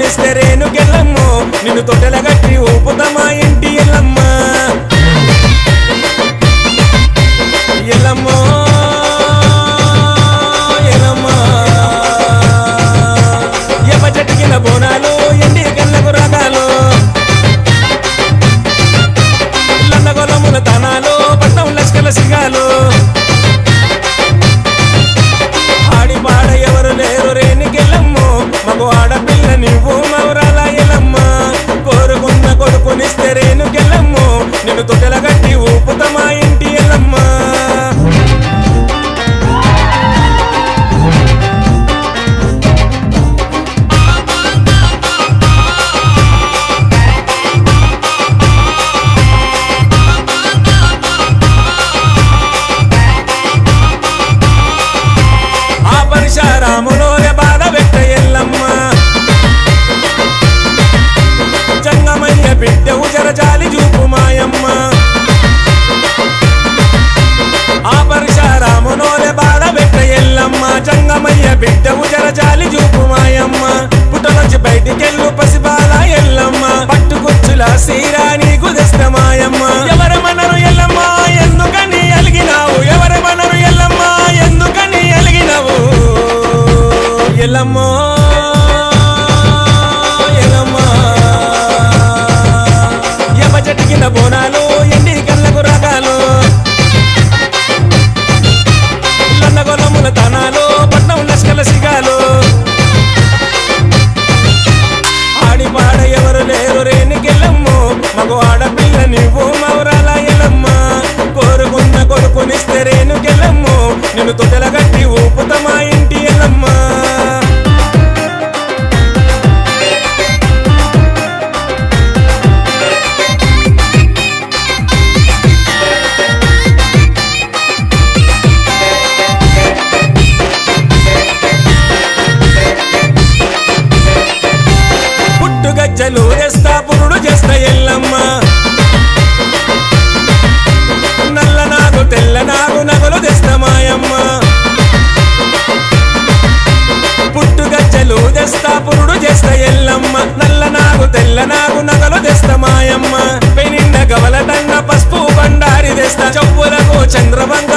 కొడుకునిస్తే రేణుకెళ్ళమ్మో నిన్ను తొట్టెలగట్టి ఊపుతమా ఇంటి ఎల్లమ్మ ఎల్లమ్మో చెట్టుకిన బోనాలు ఎండి కళ్ళకు రకాలు లండగొలముల తనాలు పట్నం లష్కల సిగాలు ఆడి పాడ ఎవరు లేరు రేణుకెళ్ళమ్మో మగ ఆడపిల్ల నువ్వు మౌరాల ఎల్లమ్మ కోరుకున్న కొడుకునిస్తే రేణుకెళ్ళమ్మో నిన్ను తొట్టెలగట్టి ఊపుతమా ఇంటి ఎల్లమ్మ రాములోనే బాధ పెట్ట ఎల్లమ్మ జంగమయ్య బిడ్డవు జరజాలి చూపు మాయమ్మ ఆ పరశురాములోనే బాధ పెట్ట ఎల్లమ్మ జంగమయ్య బిడ్డవు జరజాలి చూపు మాయమ్మ పుట్టలోంచి బయటికెళ్ళు పసిబాల ఎల్లమ్మ పట్టుకొచ్చుల సీరా నీకు తెస్త మాయమ్మ ఎవరమనరు ఎల్లమ్మ ఎందుకని అలిగినావు ఎవరమనరు ఎల్లమ్మ ఎందుకని అలిగినావు ఎల్లమ్మో ఎల్లమ్మ ఎవ చెట్టుకిన బోనాలు ఎండి కళ్ళకు రకాలు లండగొలముల తనాలు పట్నం లష్కల సిగాలు ఆడి పాడ ఎవరు లేరు రేణుకెళ్ళమ్మో మగ ఆడపిల్ల నువ్వు మౌరాల ఎల్లమ్మ కోరుకున్న కొడుకునిస్తే రేణుకెళ్ళమ్మో నిన్ను తొట్టెలగట్టి ఊపుతమా ఇంటి ఎల్లమ్మ గజ్జలు చేస్తా పురుడు చేస్తా ఎల్లమ్మ నల్ల నాగు తెల్ల నాగు నగలు తెస్తా మాయమ్మ పుట్టు గజ్జలు తెస్తా పురుడు చేస్తా ఎల్లమ్మ నల్ల నాగు తెల్ల నాగు నగలు తెస్తా మాయమ్మ పెనిండ గవలటంగ పసుపు బండారి తెస్తా చెప్పులకు చంద్రబంగ